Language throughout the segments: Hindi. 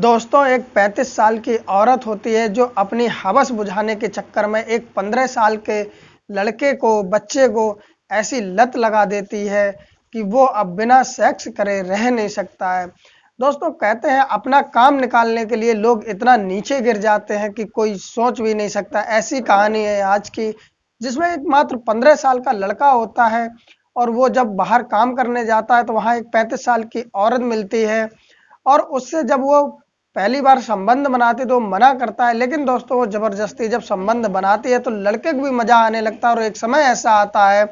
दोस्तों, एक 35 साल की औरत होती है जो अपनी हवस बुझाने के चक्कर में एक 15 साल के लड़के को, बच्चे को ऐसी लत लगा देती है कि वो अब बिना सेक्स करे रह नहीं सकता है। दोस्तों, कहते हैं अपना काम निकालने के लिए लोग इतना नीचे गिर जाते हैं कि कोई सोच भी नहीं सकता। ऐसी कहानी है आज की, जिसमें एक मात्र 15 साल का लड़का होता है और वो जब बाहर काम करने जाता है तो वहाँ एक 35 साल की औरत मिलती है और उससे जब वो पहली बार संबंध बनाती तो मना करता है, लेकिन दोस्तों वो ज़बरदस्ती जब संबंध बनाती है तो लड़के को भी मज़ा आने लगता है और एक समय ऐसा आता है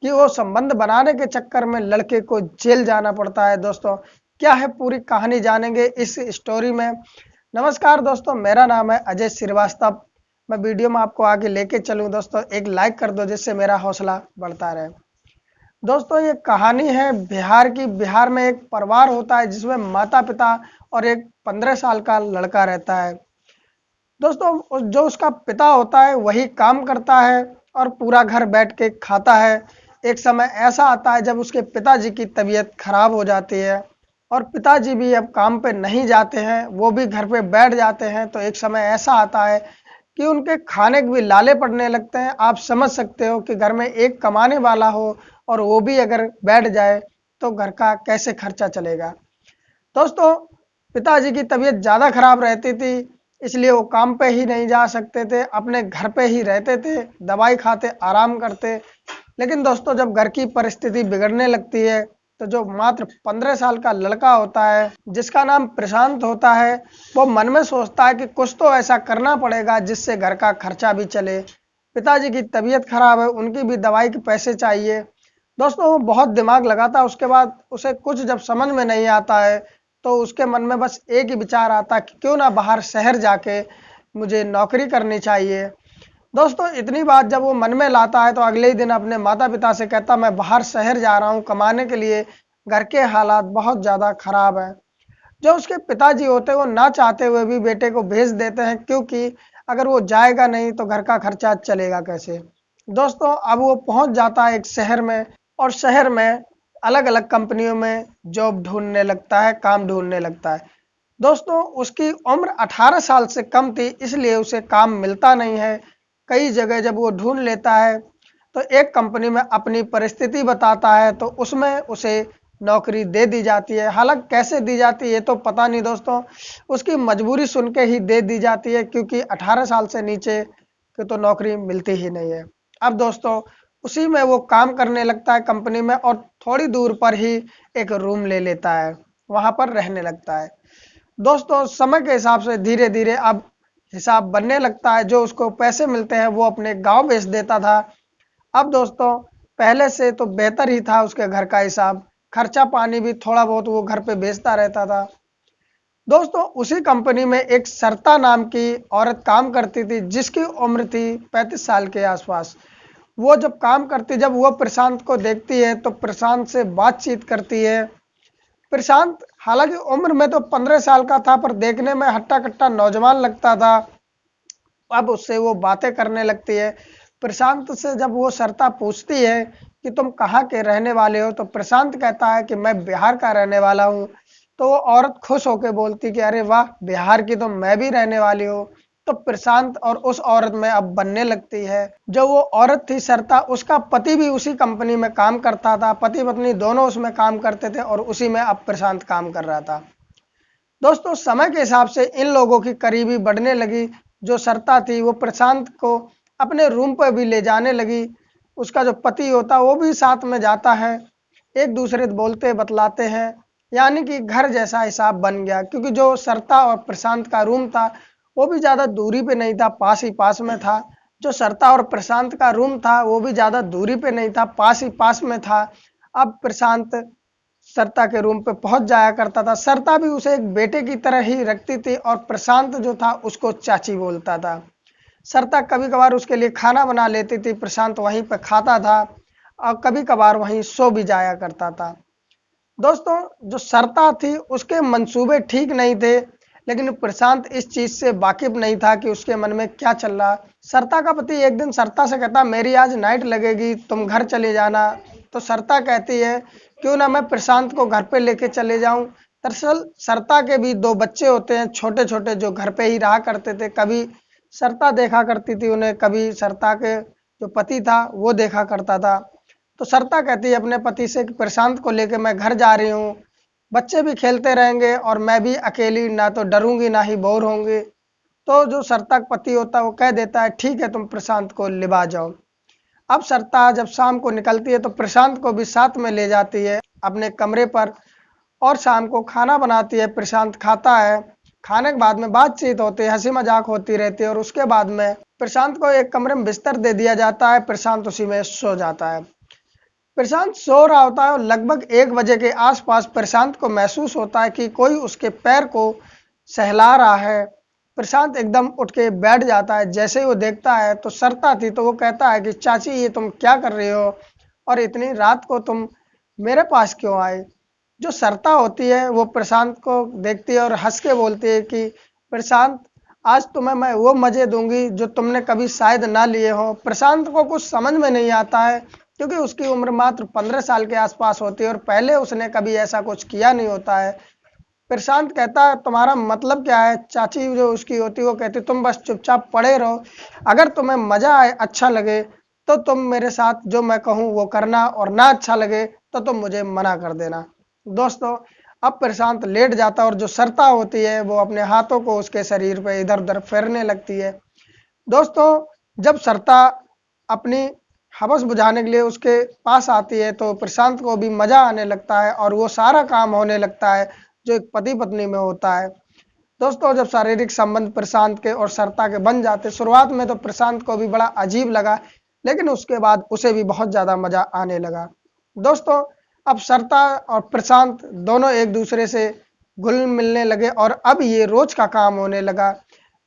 कि वो संबंध बनाने के चक्कर में लड़के को जेल जाना पड़ता है। दोस्तों, क्या है पूरी कहानी जानेंगे इस स्टोरी में। नमस्कार दोस्तों, मेरा नाम है अजय श्रीवास्तव। मैं वीडियो में आपको आगे लेके चलूँ। दोस्तों, एक लाइक कर दो जिससे मेरा हौसला बढ़ता रहे। दोस्तों, ये कहानी है बिहार की। बिहार में एक परिवार होता है जिसमें माता पिता और एक 15 साल का लड़का रहता है। दोस्तों, जो उसका पिता होता है वही काम करता है और पूरा घर बैठ के खाता है। एक समय ऐसा आता है जब उसके पिताजी की तबीयत खराब हो जाती है और पिताजी भी अब काम पे नहीं जाते हैं, वो भी घर पे बैठ जाते हैं। तो एक समय ऐसा आता है कि उनके खाने के भी लाले पड़ने लगते हैं। आप समझ सकते हो कि घर में एक कमाने वाला हो और वो भी अगर बैठ जाए तो घर का कैसे खर्चा चलेगा। दोस्तों, पिताजी की तबीयत ज़्यादा खराब रहती थी, इसलिए वो काम पे ही नहीं जा सकते थे, अपने घर पे ही रहते थे, दवाई खाते, आराम करते। लेकिन दोस्तों, जब घर की परिस्थिति बिगड़ने लगती है तो जो मात्र 15 साल का लड़का होता है जिसका नाम प्रशांत होता है, वो मन में सोचता है कि कुछ तो ऐसा करना पड़ेगा जिससे घर का खर्चा भी चले। पिताजी की तबीयत खराब है, उनकी भी दवाई के पैसे चाहिए। दोस्तों, वो बहुत दिमाग लगाता है। उसके बाद उसे कुछ जब समझ में नहीं आता है तो उसके मन में बस एक ही विचार आता है कि क्यों ना बाहर शहर जाके मुझे नौकरी करनी चाहिए। दोस्तों, इतनी बात जब वो मन में लाता है तो अगले ही दिन अपने माता पिता से कहता, मैं बाहर शहर जा रहा हूँ कमाने के लिए, घर के हालात बहुत ज़्यादा खराब हैं। जो उसके पिताजी होते हैं वो ना चाहते हुए भी बेटे को भेज देते हैं, क्योंकि अगर वो जाएगा नहीं तो घर का खर्चा चलेगा कैसे। दोस्तों, अब वो पहुंच जाता है एक शहर में और शहर में अलग अलग कंपनियों में जॉब ढूंढने लगता है, काम ढूंढने लगता है। दोस्तों, उसकी उम्र 18 साल से कम थी, इसलिए उसे काम मिलता नहीं है। कई जगह जब वो ढूंढ लेता है तो एक कंपनी में अपनी परिस्थिति बताता है तो उसमें उसे नौकरी दे दी जाती है। हालांकि कैसे दी जाती है तो पता नहीं दोस्तों, उसकी मजबूरी सुन के ही दे दी जाती है, क्योंकि 18 साल से नीचे की तो नौकरी मिलती ही नहीं है। अब दोस्तों, उसी में वो काम करने लगता है कंपनी में और थोड़ी दूर पर ही एक रूम ले लेता है, वहाँ पर रहने लगता है। दोस्तों, समय के हिसाब से धीरे धीरे अब हिसाब बनने लगता है। जो उसको पैसे मिलते हैं वो अपने गांव भेज देता था। अब दोस्तों, पहले से तो बेहतर ही था उसके घर का हिसाब, खर्चा पानी भी थोड़ा बहुत वो घर पे भेजता रहता था। दोस्तों, उसी कंपनी में एक सरता नाम की औरत काम करती थी जिसकी उम्र थी 35 साल के आसपास। वो जब काम करती, जब वो प्रशांत को देखती है तो प्रशांत से बातचीत करती है। प्रशांत हालांकि उम्र में तो 15 साल का था पर देखने में हट्टा कट्टा नौजवान लगता था। अब उससे वो बातें करने लगती है। प्रशांत से जब वो सरता पूछती है कि तुम कहाँ के रहने वाले हो, तो प्रशांत कहता है कि मैं बिहार का रहने वाला हूँ। तो वो औरत खुश होकर बोलती कि अरे वाह, बिहार की तो मैं भी रहने वाली हूँ। तो प्रशांत और उस औरत में अब बनने लगती है। जो वो औरत थी सरता, उसका पति भी उसी कंपनी में काम करता था, पति पत्नी दोनों उसमें काम करते थे और उसी में अब प्रशांत काम कर रहा था। दोस्तों, समय के हिसाब से इन लोगों की करीबी बढ़ने लगी। जो सरता थी वो प्रशांत को अपने रूम पर भी ले जाने लगी। उसका जो पति होता वो भी साथ में जाता है, एक दूसरे बोलते बतलाते हैं, यानी कि घर जैसा हिसाब बन गया। क्योंकि जो सरता और प्रशांत का रूम था वो भी ज़्यादा दूरी पे नहीं था, पास ही पास में था। जो सरता और प्रशांत का रूम था वो भी ज़्यादा दूरी पे नहीं था, पास ही पास में था। अब प्रशांत सरता के रूम पे पहुंच जाया करता था। सरता भी उसे एक बेटे की तरह ही रखती थी और प्रशांत जो था उसको चाची बोलता था। सरता कभी कभार उसके लिए खाना बना लेती थी, प्रशांत वहीं पर खाता था और कभी कभार वहीं सो भी जाया करता था। दोस्तों, जो सरता थी उसके मंसूबे ठीक नहीं थे, लेकिन प्रशांत इस चीज से वाकिफ नहीं था कि उसके मन में क्या चल रहा। सरता का पति एक दिन सरता से कहता, मेरी आज नाइट लगेगी, तुम घर चले जाना। तो सरता कहती है, क्यों ना मैं प्रशांत को घर पे लेके चले जाऊं, दरअसल सरता के भी दो बच्चे होते हैं छोटे छोटे, जो घर पे ही रहा करते थे। कभी सरता देखा करती थी उन्हें, कभी सरता के जो पति था वो देखा करता था। तो सरता कहती है अपने पति से कि प्रशांत को लेकर मैं घर जा रही हूँ, बच्चे भी खेलते रहेंगे और मैं भी अकेली ना तो डरूंगी ना ही बोर होंगी। तो जो सरता का पति होता है वो कह देता है ठीक है, तुम प्रशांत को लिवा जाओ। अब सरता जब शाम को निकलती है तो प्रशांत को भी साथ में ले जाती है अपने कमरे पर और शाम को खाना बनाती है। प्रशांत खाता है, खाने के बाद में बातचीत होती है, हंसी मजाक होती रहती है और उसके बाद में प्रशांत को एक कमरे में बिस्तर दे दिया जाता है। प्रशांत उसी में सो जाता है। प्रशांत सो रहा होता है और लगभग 1 बजे के आसपास प्रशांत को महसूस होता है कि कोई उसके पैर को सहला रहा है। प्रशांत एकदम उठ के बैठ जाता है। जैसे ही वो देखता है तो सरता थी, तो वो कहता है कि चाची ये तुम क्या कर रही हो और इतनी रात को तुम मेरे पास क्यों आए। जो सरता होती है वो प्रशांत को देखती है और हंस के बोलती है कि प्रशांत, आज तुम्हें मैं वो मजे दूंगी जो तुमने कभी शायद ना लिए हो। प्रशांत को कुछ समझ में नहीं आता है क्योंकि उसकी उम्र मात्र 15 साल के आसपास होती है और पहले उसने कभी ऐसा कुछ किया नहीं होता है। प्रशांत कहता है तुम्हारा मतलब क्या है। चाची जो उसकी होती है वो कहती तुम बस चुपचाप पड़े रहो, अगर तुम्हें मजा आए अच्छा लगे तो तुम मेरे साथ जो मैं कहूँ वो करना और ना अच्छा लगे तो तुम मुझे मना कर देना। दोस्तों अब प्रशांत लेट जाता है और जो सरता होती है वो अपने हाथों को उसके शरीर पे इधर उधर फेरने लगती है। दोस्तों जब सरता अपनी हवस बुझाने के लिए उसके पास आती है तो प्रशांत को भी मजा आने लगता है और वो सारा काम होने लगता है जो एक पति पत्नी में होता है। दोस्तों जब शारीरिक संबंध प्रशांत के और सरता के बन जाते, शुरुआत में तो प्रशांत को भी बड़ा अजीब लगा, लेकिन उसके बाद उसे भी बहुत ज़्यादा मजा आने लगा। दोस्तों अब सरता और प्रशांत दोनों एक दूसरे से घुल मिलने लगे और अब ये रोज का काम होने लगा।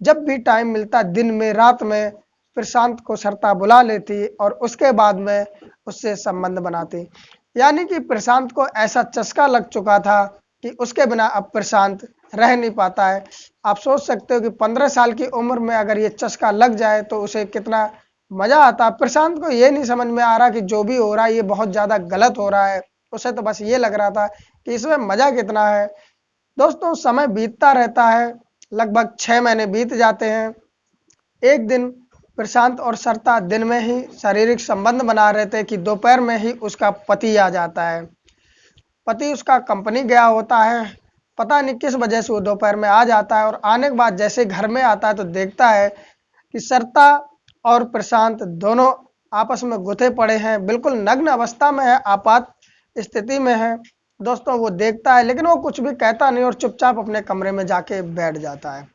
जब भी टाइम मिलता दिन में रात में प्रशांत को सरता बुला लेती और उसके बाद में उससे संबंध बनाती। यानी कि प्रशांत को ऐसा चस्का लग चुका था कि उसके बिना अब प्रशांत रह नहीं पाता है। आप सोच सकते हो कि 15 साल की उम्र में अगर ये चस्का लग जाए तो उसे कितना मजा आता। प्रशांत को ये नहीं समझ में आ रहा कि जो भी हो रहा है ये बहुत ज्यादा गलत हो रहा है, उसे तो बस ये लग रहा था कि इसमें मजा कितना है। दोस्तों समय बीतता रहता है, लगभग 6 महीने बीत जाते हैं। एक दिन प्रशांत और सरता दिन में ही शारीरिक संबंध बना रहे थे कि दोपहर में ही उसका पति आ जाता है। पति उसका कंपनी गया होता है, पता नहीं किस वजह से वो दोपहर में आ जाता है और आने के बाद जैसे घर में आता है तो देखता है कि सरता और प्रशांत दोनों आपस में गुथे पड़े हैं, बिल्कुल नग्न अवस्था में है, आपात स्थिति में है। दोस्तों वो देखता है लेकिन वो कुछ भी कहता नहीं और चुपचाप अपने कमरे में जाके बैठ जाता है।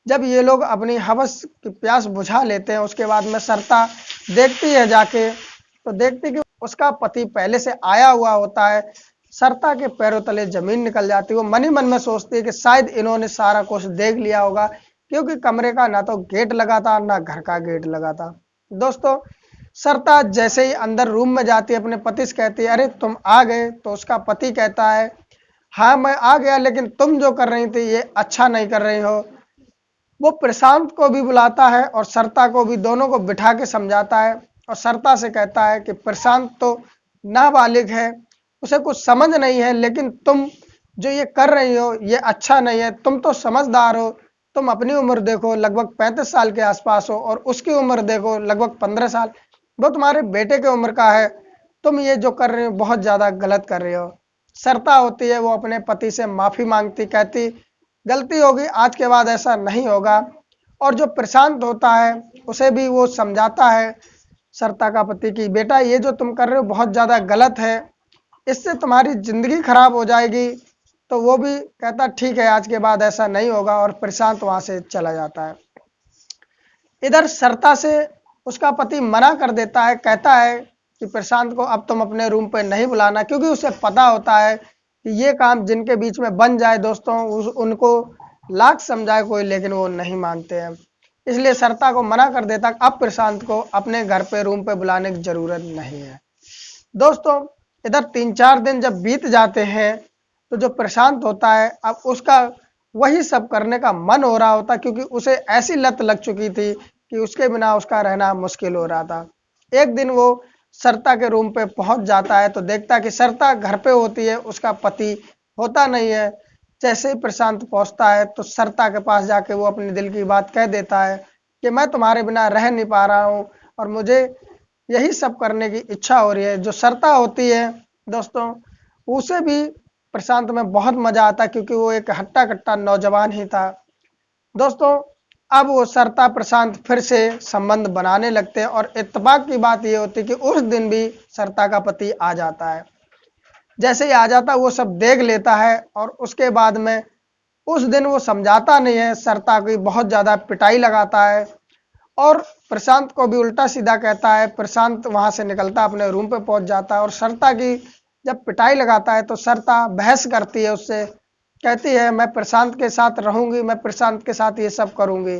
जब ये लोग अपनी हवस की प्यास बुझा लेते हैं उसके बाद में सरता देखती है जाके, तो देखती कि उसका पति पहले से आया हुआ होता है। सरता के पैरों तले जमीन निकल जाती है। वो मन ही मन में सोचती है कि शायद इन्होंने सारा कुछ देख लिया होगा क्योंकि कमरे का ना तो गेट लगा था ना घर का गेट लगा था। दोस्तों सरता जैसे ही अंदर रूम में जाती है अपने पति से कहती है अरे तुम आ गए। तो उसका पति कहता है हाँ मैं आ गया, लेकिन तुम जो कर रही थी ये अच्छा नहीं कर रही हो। वो प्रशांत को भी बुलाता है और सरता को भी, दोनों को बिठा के समझाता है और सरता से कहता है कि प्रशांत तो नाबालिग है, उसे कुछ समझ नहीं है, लेकिन तुम जो ये कर रही हो ये अच्छा नहीं है। तुम तो समझदार हो, तुम अपनी उम्र देखो लगभग 35 साल के आसपास हो और उसकी उम्र देखो लगभग 15 साल, वो तुम्हारे बेटे के उम्र का है। तुम ये जो कर रहे हो बहुत ज़्यादा गलत कर रहे हो। सरता होती है वो अपने पति से माफ़ी मांगती, कहती गलती होगी, आज के बाद ऐसा नहीं होगा। और जो प्रशांत होता है उसे भी वो समझाता है सरता का पति कि बेटा ये जो तुम कर रहे हो बहुत ज़्यादा गलत है, इससे तुम्हारी ज़िंदगी खराब हो जाएगी। तो वो भी कहता ठीक है आज के बाद ऐसा नहीं होगा और प्रशांत वहाँ से चला जाता है। इधर सरता से उसका पति मना कर देता है, कहता है कि प्रशांत को अब तुम अपने रूम पे नहीं बुलाना, क्योंकि उसे पता होता है कि ये काम जिनके बीच में बन जाए दोस्तों उनको लाख समझाए कोई लेकिन वो नहीं मानते हैं। इसलिए सरता को मना कर देता अब प्रशांत को अपने घर पे रूम पे बुलाने की जरूरत नहीं है। दोस्तों इधर 3-4 दिन जब बीत जाते हैं तो जो प्रशांत होता है अब उसका वही सब करने का मन हो रहा होता, क्योंकि उसे ऐसी लत लग चुकी थी कि उसके बिना उसका रहना मुश्किल हो रहा था। एक दिन वो सरता के रूम पे पहुंच जाता है तो देखता कि सरता घर पे होती है, उसका पति होता नहीं है। जैसे ही प्रशांत पहुंचता है तो सरिता के पास जाके वो अपने दिल की बात कह देता है कि मैं तुम्हारे बिना रह नहीं पा रहा हूँ और मुझे यही सब करने की इच्छा हो रही है। जो सरिता होती है दोस्तों, उसे भी प्रशांत में बहुत मजा आता क्योंकि वो एक हट्टा कट्टा नौजवान ही था। दोस्तों, अब वो सरिता प्रशांत फिर से संबंध बनाने लगते हैं और इत्तेफाक की बात ये होती है कि उस दिन भी सरिता का पति आ जाता है। जैसे ही आ जाता है वो सब देख लेता है और उसके बाद में उस दिन वो समझाता नहीं है, सरिता की बहुत ज़्यादा पिटाई लगाता है और प्रशांत को भी उल्टा सीधा कहता है। प्रशांत वहां से निकलता अपने रूम पे पहुंच जाता है और सरिता की जब पिटाई लगाता है तो सरिता बहस करती है उससे, कहती है मैं प्रशांत के साथ रहूंगी, मैं प्रशांत के साथ ये सब करूंगी।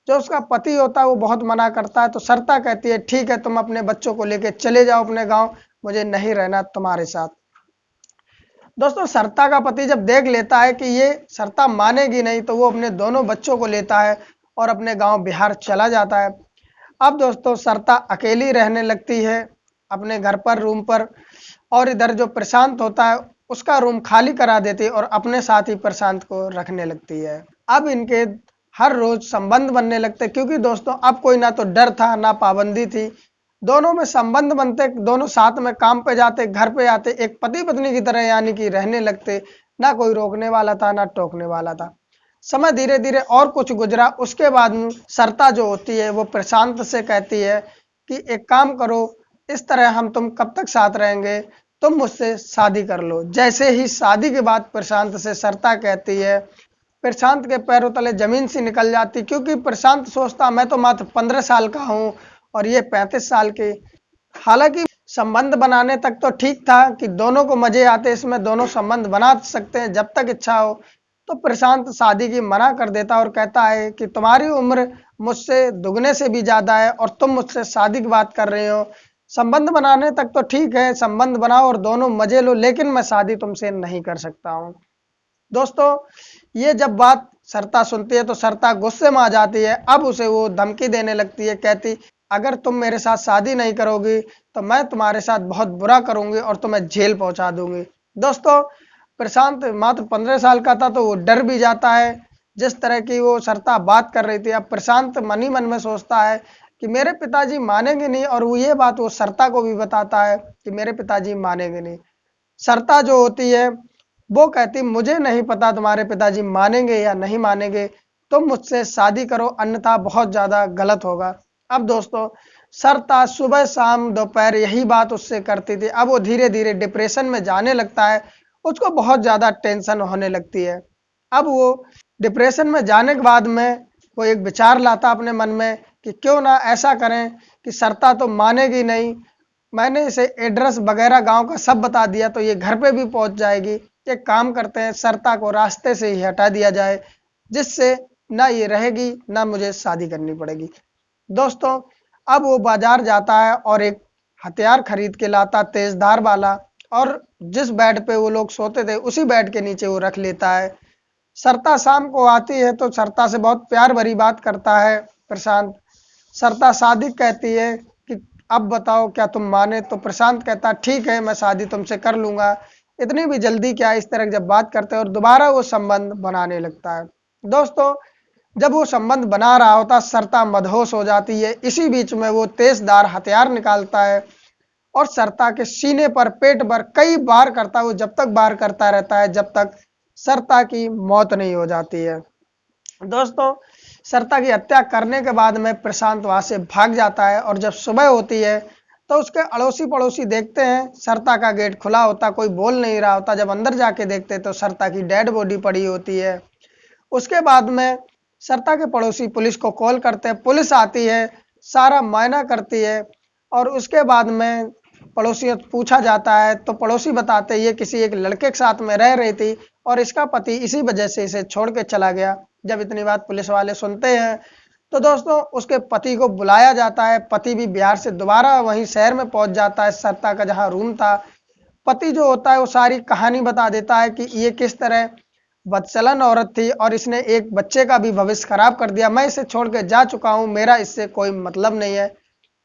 जो उसका पति होता है वो बहुत मना करता है तो सरिता कहती है ठीक है, तुम अपने बच्चों को लेके चले जाओ अपने गाँव, मुझे नहीं रहना तुम्हारे साथ। दोस्तों, सरिता का पति जब देख लेता है कि ये सरिता मानेगी नहीं तो वो अपने दोनों बच्चों को लेता है और अपने गांव बिहार चला जाता है। अब दोस्तों, सरिता अकेली रहने लगती है अपने घर पर, रूम पर, और इधर जो प्रशांत होता है उसका रूम खाली करा देती है और अपने साथ ही प्रशांत को रखने लगती है। अब इनके हर रोज संबंध बनने लगते क्योंकि दोस्तों अब कोई ना तो डर था ना पाबंदी थी, दोनों में संबंध बनते, दोनों साथ में काम पे जाते, घर पे आते, एक पति पत्नी की तरह यानी कि रहने लगते। ना कोई रोकने वाला था ना टोकने वाला था। समय धीरे धीरे और कुछ गुजरा, उसके बाद सरिता जो होती है वो प्रशांत से कहती है कि एक काम करो, इस तरह हम तुम कब तक साथ रहेंगे, तुम मुझसे शादी कर लो। जैसे ही शादी के बाद प्रशांत से सरिता कहती है, प्रशांत के पैरों तले जमीन से निकल जाती क्योंकि प्रशांत सोचता मैं तो मात्र 15 साल का हूँ और ये 35 साल के। हालांकि संबंध बनाने तक तो ठीक था कि दोनों को मजे आते, इसमें दोनों संबंध बना सकते हैं जब तक इच्छा हो। तो प्रशांत शादी की मना कर देता और कहता है कि तुम्हारी उम्र मुझसे दुगने से भी ज्यादा है और तुम मुझसे शादी की बात कर रहे हो। संबंध बनाने तक तो ठीक है, संबंध बनाओ और दोनों मजे लो, लेकिन मैं शादी तुमसे नहीं कर सकता हूँ। दोस्तों, ये जब बात सरिता सुनती है तो सरिता गुस्से में आ जाती है। अब उसे वो धमकी देने लगती है, कहती अगर तुम मेरे साथ शादी नहीं करोगी तो मैं तुम्हारे साथ बहुत बुरा करूंगी और तुम्हें जेल पहुंचा दूंगी। दोस्तों, प्रशांत मात्र 15 साल का था तो वो डर भी जाता है जिस तरह की वो सरिता बात कर रही थी। अब प्रशांत मन ही मन में सोचता है कि मेरे पिताजी मानेंगे नहीं और वो ये बात वो सरिता को भी बताता है कि मेरे पिताजी मानेंगे नहीं। सरिता जो होती है वो कहती मुझे नहीं पता तुम्हारे पिताजी मानेंगे या नहीं मानेंगे, तुम मुझसे शादी करो अन्यथा बहुत ज्यादा गलत होगा। अब दोस्तों, सरिता सुबह शाम दोपहर यही बात उससे करती थी। अब वो धीरे धीरे डिप्रेशन में जाने लगता है, उसको बहुत ज्यादा टेंशन होने लगती है। अब वो डिप्रेशन में जाने के बाद में वो एक विचार लाता अपने मन में कि क्यों ना ऐसा करें कि सरिता तो मानेगी नहीं, मैंने इसे एड्रेस वगैरह गांव का सब बता दिया तो ये घर पे भी पहुंच जाएगी। एक काम करते हैं, सरिता को रास्ते से ही हटा दिया जाए जिससे ना ये रहेगी ना मुझे शादी करनी पड़ेगी। दोस्तों, अब वो बाजार जाता है और एक हथियार खरीद के लाता तेजधार वाला, और जिस बेड पे वो लोग सोते थे उसी बेड के नीचे वो रख लेता है। सरिता शाम को आती है तो सरिता से बहुत प्यार भरी बात करता है प्रशांत। सरिता शादी कहती है कि अब बताओ क्या तुम माने, तो प्रशांत कहता ठीक है मैं शादी तुमसे कर लूंगा, इतनी भी जल्दी क्या। इस तरह जब बात करते हैं और दोबारा वो संबंध बनाने लगता है। दोस्तों, जब वो संबंध बना रहा होता सरिता मदहोश हो जाती है। इसी बीच में वो तेजधार हथियार निकालता है और सरिता के सीने पर पेट पर कई बार करता है। वो जब तक बार करता रहता है जब तक सरिता की मौत नहीं हो जाती है। दोस्तों, सरिता की हत्या करने के बाद में प्रशांत वहां से भाग जाता है और जब सुबह होती है तो उसके अड़ोसी पड़ोसी देखते हैं सरिता का गेट खुला होता, कोई बोल नहीं रहा होता। जब अंदर जाके देखते तो सरिता की डेड बॉडी पड़ी होती है। उसके बाद में सरिता के पड़ोसी पुलिस को कॉल करते हैं, पुलिस आती है, सारा मुआयना करती है और उसके बाद में पड़ोसियों से पूछा जाता है तो पड़ोसी बताते ये किसी एक लड़के के साथ में रह रही थी और इसका पति इसी वजह से इसे छोड़ के चला गया। जब इतनी बात पुलिस वाले सुनते हैं तो दोस्तों उसके पति को बुलाया जाता है। पति भी बिहार से दोबारा वहीं शहर में पहुंच जाता है, सरिता का जहां रूम था। पति जो होता है वो सारी कहानी बता देता है कि ये किस तरह बदचलन औरत थी और इसने एक बच्चे का भी भविष्य खराब कर दिया, मैं इसे छोड़ के जा चुका हूं, मेरा इससे कोई मतलब नहीं है।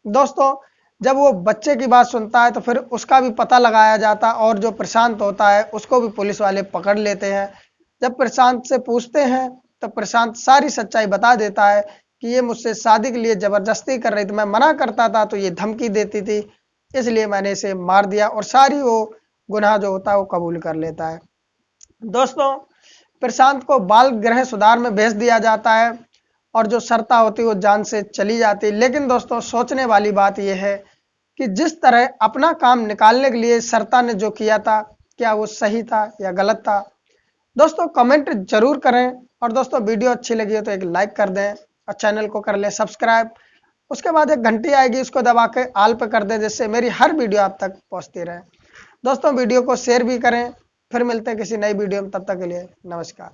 दोस्तों, जब वो बच्चे की बात सुनता है तो फिर उसका भी पता लगाया जाता और जो प्रशांत होता है उसको भी पुलिस वाले पकड़ लेते हैं। जब प्रशांत से पूछते हैं तो प्रशांत सारी सच्चाई बता देता है कि ये मुझसे शादी के लिए जबरदस्ती कर रही थी, मैं मना करता था तो ये धमकी देती थी, इसलिए मैंने इसे मार दिया, और सारी वो गुनाह जो होता है वो कबूल कर लेता है। दोस्तों, प्रशांत को बाल गृह सुधार में भेज दिया जाता है और जो सरता होती है वो जान से चली जाती। लेकिन दोस्तों, सोचने वाली बात यह है कि जिस तरह अपना काम निकालने के लिए सरता ने जो किया था, क्या वो सही था या गलत था? दोस्तों कमेंट जरूर करें, और दोस्तों वीडियो अच्छी लगी हो तो एक लाइक कर दें और चैनल को कर लें सब्सक्राइब। उसके बाद एक घंटी आएगी, उसको दबा के ऑल पे कर दें, जिससे मेरी हर वीडियो आप तक पहुंचती रहे। दोस्तों वीडियो को शेयर भी करें। फिर मिलते हैं किसी नई वीडियो में, तब तक के लिए नमस्कार।